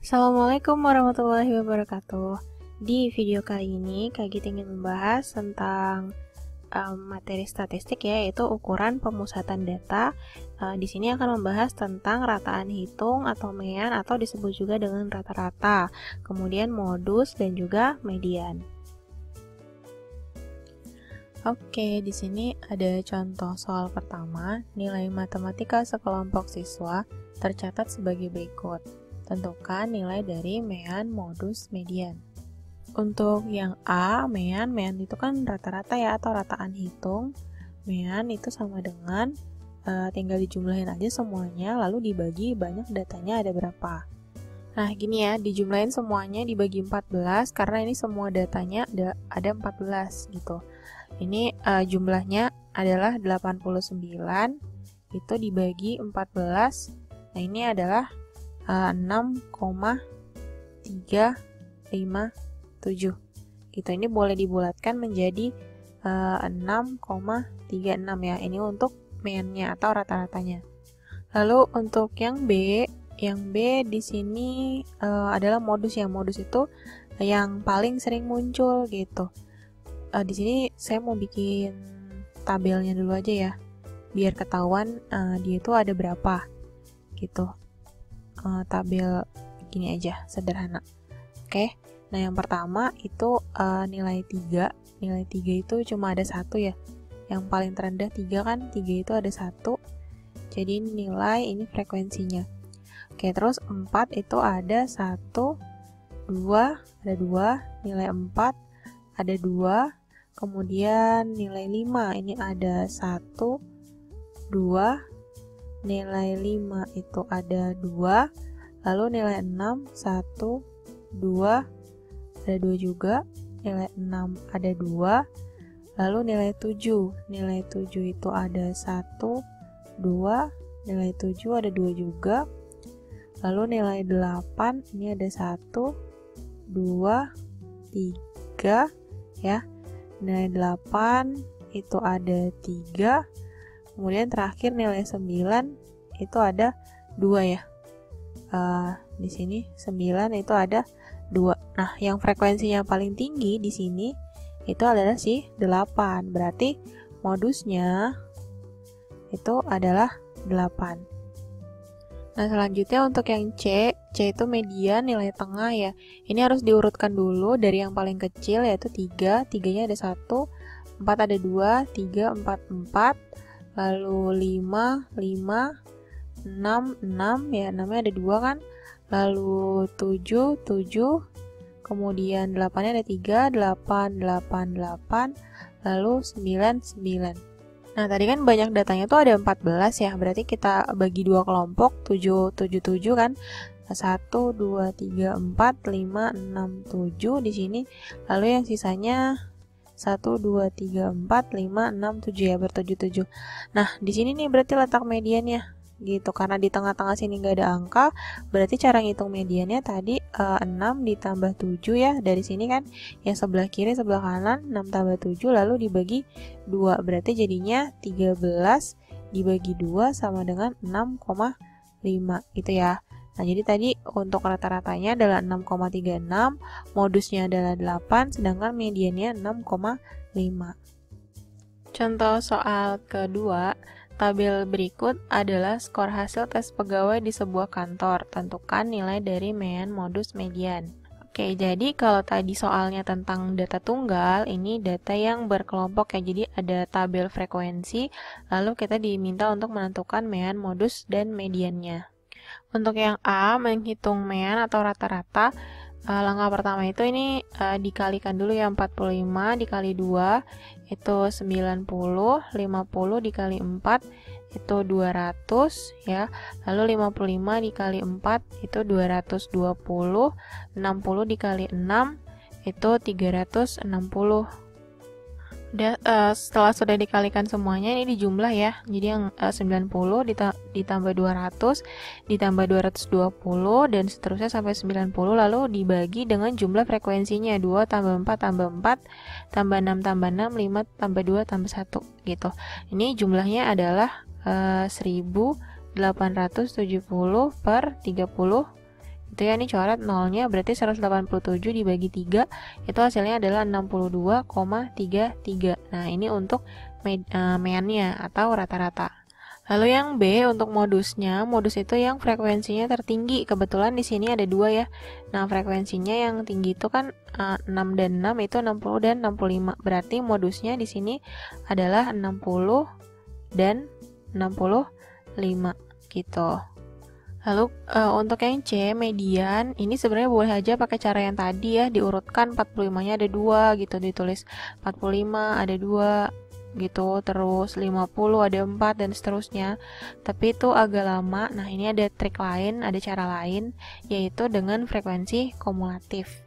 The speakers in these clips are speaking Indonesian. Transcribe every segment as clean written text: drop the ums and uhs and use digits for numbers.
Assalamualaikum warahmatullahi wabarakatuh. Di video kali ini Kak Gita ingin membahas tentang materi statistik ya, yaitu ukuran pemusatan data. Di sini akan membahas tentang rataan hitung atau mean atau disebut juga dengan rata-rata, kemudian modus dan juga median. Oke, di sini ada contoh soal pertama. Nilai matematika sekelompok siswa tercatat sebagai berikut. Tentukan nilai dari mean, modus, median. Untuk yang A, mean itu kan rata-rata ya, atau rataan hitung. Mean itu sama dengan tinggal dijumlahin aja semuanya, lalu dibagi banyak datanya ada berapa. Nah gini ya, dijumlahin semuanya dibagi 14 karena ini semua datanya ada 14 gitu. Ini jumlahnya adalah 89, itu dibagi 14. Nah ini adalah 6,357 gitu. Ini boleh dibulatkan menjadi 6,36 ya. Ini untuk mean-nya atau rata-ratanya. Lalu untuk yang B di sini adalah modus ya. Modus itu yang paling sering muncul gitu. Di sini saya mau bikin tabelnya dulu aja ya, biar ketahuan dia itu ada berapa gitu. Tabel gini aja, sederhana. Oke, nah yang pertama itu nilai 3. Nilai 3 itu cuma ada 1 ya. Yang paling terendah 3 kan, 3 itu ada 1. Jadi nilai ini frekuensinya. Oke, terus 4 itu ada 1, 2, ada 2. Nilai 4 ada 2. Kemudian nilai 5 ini ada 1, 2. Nilai 5 itu ada 2, lalu nilai 6, 1, 2, ada 2 juga, nilai 6 ada 2, lalu nilai 7 itu ada 1, 2, nilai 7 ada 2 juga, lalu nilai 8 ini ada 1, 2, 3 ya, nilai 8 itu ada 3. Kemudian terakhir nilai 9 itu ada 2 ya. Di sini 9 itu ada 2. Nah, yang frekuensinya paling tinggi di sini itu adalah si 8. Berarti modusnya itu adalah 8. Nah, selanjutnya untuk yang C itu median, nilai tengah ya. Ini harus diurutkan dulu dari yang paling kecil yaitu 3. 3-nya ada 1, 4 ada 2, 3, 4, 4. Lalu 5, 6 ya, 6-nya ada 2 kan. Lalu 7, kemudian 8-nya ada 3, 8, 8. Lalu 9. Nah, tadi kan banyak datanya tuh ada 14 ya, berarti kita bagi 2 kelompok, 7 kan. 1, 2, 3, 4, 5, 6, 7 di sini. Lalu yang sisanya 1, 2, 3, 4, 5, 6, 7 ya, ber-7. Nah, di sini nih berarti letak mediannya gitu. Karena di tengah-tengah sini nggak ada angka, berarti cara ngitung mediannya tadi 6 ditambah 7 ya. Dari sini kan yang sebelah kiri, sebelah kanan, 6 tambah 7 lalu dibagi 2. Berarti jadinya 13 dibagi 2 sama dengan 6,5 gitu ya. Nah, jadi tadi untuk rata-ratanya adalah 6,36, modusnya adalah 8, sedangkan mediannya 6,5. Contoh soal kedua, tabel berikut adalah skor hasil tes pegawai di sebuah kantor. Tentukan nilai dari mean, modus, median. Oke, jadi kalau tadi soalnya tentang data tunggal, ini data yang berkelompok ya, jadi ada tabel frekuensi, lalu kita diminta untuk menentukan mean, modus, dan mediannya. Untuk yang A, menghitung mean atau rata-rata, langkah pertama itu ini dikalikan dulu ya, 45 dikali 2 itu 90, 50 dikali 4 itu 200 ya, lalu 55 dikali 4 itu 220, 60 dikali 6 itu 360. Setelah sudah dikalikan semuanya, ini dijumlah ya. Jadi yang 90 ditambah 200 ditambah 220 dan seterusnya sampai 90, lalu dibagi dengan jumlah frekuensinya 2 tambah 4 tambah 4 tambah 6 tambah 6, 5 tambah 2 tambah 1 gitu. Ini jumlahnya adalah 1870 per 30 gitu ya. Ini coret nolnya, berarti 187 dibagi 3 itu hasilnya adalah 62,33. Nah, ini untuk meannya atau rata-rata. Lalu yang B untuk modusnya, modus itu yang frekuensinya tertinggi. Kebetulan di sini ada 2 ya. Nah, frekuensinya yang tinggi itu kan 6 dan 6 itu 60 dan 65. Berarti modusnya di sini adalah 60 dan 65 gitu. Lalu untuk yang C, median, ini sebenarnya boleh aja pakai cara yang tadi ya, diurutkan 45-nya ada 2 gitu, ditulis 45 ada 2 gitu, terus 50 ada 4 dan seterusnya. Tapi itu agak lama. Nah, ini ada trik lain, ada cara lain, yaitu dengan frekuensi kumulatif.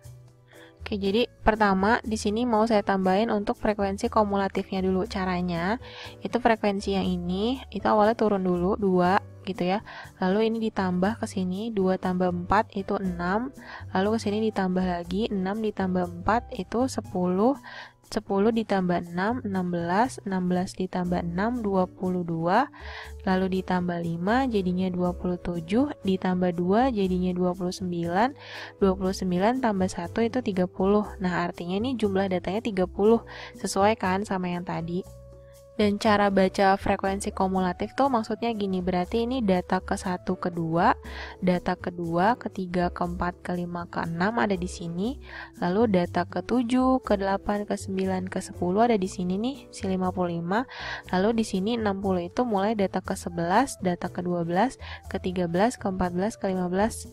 Oke, jadi pertama di sini mau saya tambahin untuk frekuensi kumulatifnya dulu. Caranya itu frekuensi yang ini itu awalnya turun dulu 2 gitu ya. Lalu ini ditambah ke sini 2 tambah 4 itu 6. Lalu ke sini ditambah lagi 6 ditambah 4 itu 10. 10 ditambah 6, 16, 16 ditambah 6, 22, lalu ditambah 5 jadinya 27, ditambah 2 jadinya 29, 29 tambah 1 itu 30. Nah, artinya ini jumlah datanya 30, sesuai kan sama yang tadi. Dan cara baca frekuensi kumulatif tuh maksudnya gini, berarti ini data ke-1, ke-2, data ke-2, ke-3, ke-4, ke-5, ke-6 ada di sini, lalu data ke-7, ke-8, ke-9, ke-10 ada di sini nih, si 55, lalu di sini 60 itu mulai data ke-11, data ke-12, ke-13, ke-14, ke-15,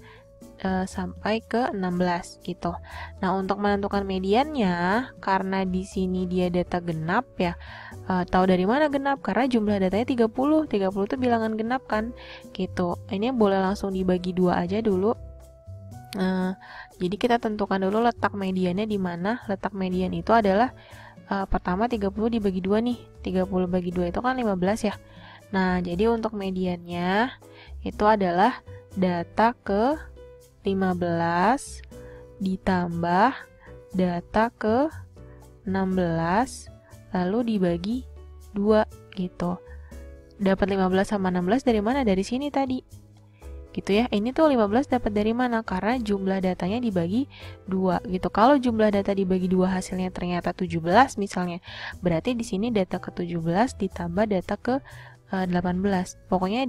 sampai ke 16 gitu. Nah, untuk menentukan mediannya, karena di sini dia data genap ya, tahu dari mana genap? Karena jumlah datanya 30. 30 itu bilangan genap kan? Gitu. Ini boleh langsung dibagi 2 aja dulu. Jadi kita tentukan dulu letak mediannya di mana. Letak median itu adalah pertama 30 dibagi 2 nih. 30 bagi 2 itu kan 15 ya. Nah, jadi untuk mediannya itu adalah data ke 15 ditambah data ke 16 lalu dibagi 2 gitu. Dapat 15 sama 16 dari mana? Dari sini tadi. Gitu ya. Ini tuh 15 dapat dari mana? Karena jumlah datanya dibagi 2 gitu. Kalau jumlah data dibagi 2 hasilnya ternyata 17 misalnya, berarti di sini data ke 17 ditambah data ke 18. Pokoknya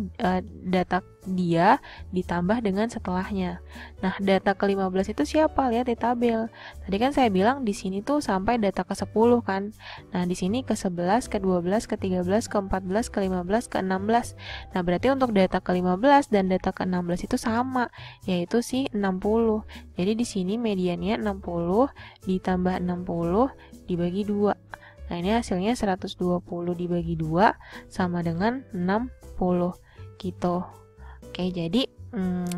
data dia ditambah dengan setelahnya. Nah, data ke-15 itu siapa? Lihat di tabel. Tadi kan saya bilang di sini tuh sampai data ke-10 kan. Nah, di sini ke-11, ke-12, ke-13, ke-14, ke-15, ke-16. Nah, berarti untuk data ke-15 dan data ke-16 itu sama, yaitu si 60. Jadi di sini mediannya 60 ditambah 60 dibagi 2. Nah, ini hasilnya 120 dibagi 2 sama dengan 60 gitu. Oke, jadi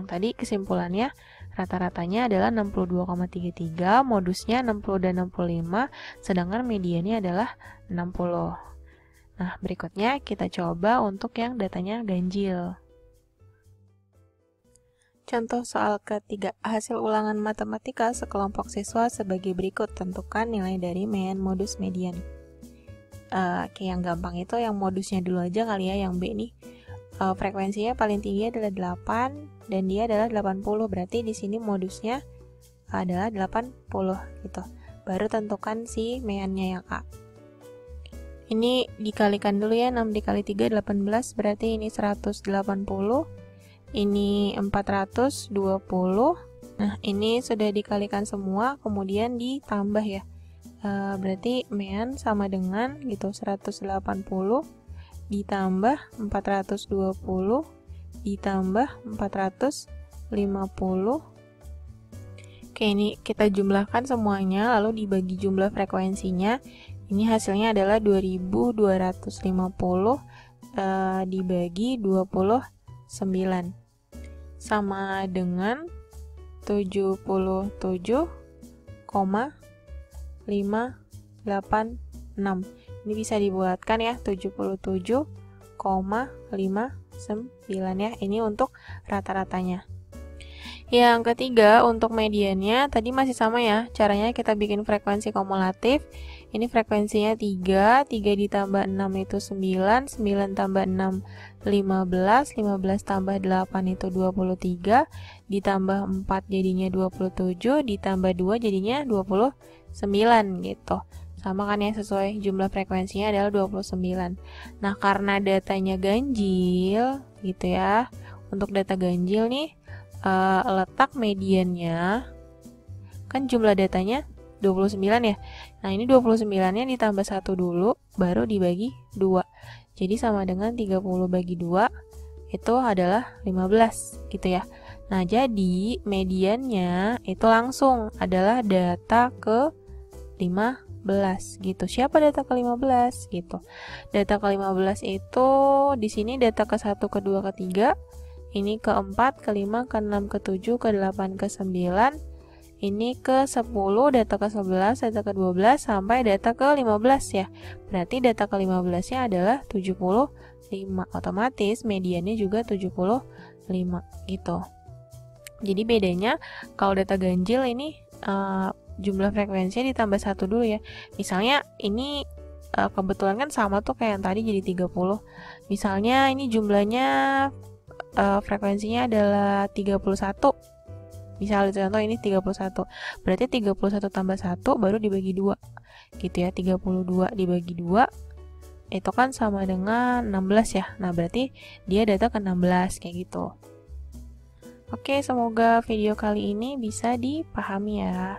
tadi kesimpulannya rata-ratanya adalah 62,33, modusnya 60 dan 65, sedangkan mediannya adalah 60. Nah, berikutnya kita coba untuk yang datanya ganjil. Contoh soal ketiga, hasil ulangan matematika sekelompok siswa sebagai berikut, tentukan nilai dari mean modus median. Kayak yang gampang itu yang modusnya dulu aja kali ya, yang B nih. Frekuensinya paling tinggi adalah 8 dan dia adalah 80, berarti di sini modusnya adalah 80 gitu. Baru tentukan si meannya ya Kak. Ini dikalikan dulu ya, 6 dikali 3 18, berarti ini 180, ini 420. Nah, ini sudah dikalikan semua, kemudian ditambah ya. Berarti mean sama dengan gitu 180 ditambah 420 ditambah 450. Oke, ini kita jumlahkan semuanya lalu dibagi jumlah frekuensinya. Ini hasilnya adalah 2250 dibagi 29 sama dengan 77,586. Ini bisa dibuatkan ya, 77,59 ya. Ini untuk rata-ratanya. Yang ketiga, untuk mediannya tadi masih sama ya. Caranya kita bikin frekuensi kumulatif. Ini frekuensinya 3, 3 ditambah 6 itu 9, 9 tambah 6 15, 15 tambah 8 itu 23, ditambah 4 jadinya 27, ditambah 2 jadinya 29 gitu. Sama kan ya, sesuai jumlah frekuensinya adalah 29. Nah, karena datanya ganjil gitu ya. Untuk data ganjil nih, letak mediannya, kan jumlah datanya 29 ya. Nah, ini 29-nya ditambah 1 dulu, baru dibagi 2. Jadi sama dengan 30 bagi 2, itu adalah 15 gitu ya. Nah, jadi mediannya itu langsung adalah data ke 15 gitu. Siapa data ke-15 gitu? Data ke-15 itu di sini data ke-1, ke-2, ke-3. Ini ke-4, ke-5, ke-6, ke-7, ke-8, ke-9. Ini ke-10, data ke-11, data ke-12 sampai data ke-15 ya. Berarti data ke-15-nya adalah 75. Otomatis mediannya juga 75 gitu. Jadi bedanya kalau data ganjil ini jumlah frekuensinya ditambah 1 dulu ya. Misalnya ini kebetulan kan sama tuh kayak yang tadi jadi 30. Misalnya ini jumlahnya frekuensinya adalah 31. Misal contoh ini 31. Berarti 31 tambah 1 baru dibagi 2. Gitu ya, 32 dibagi 2 itu kan sama dengan 16 ya. Nah, berarti dia data ke 16 kayak gitu. Oke, semoga video kali ini bisa dipahami ya.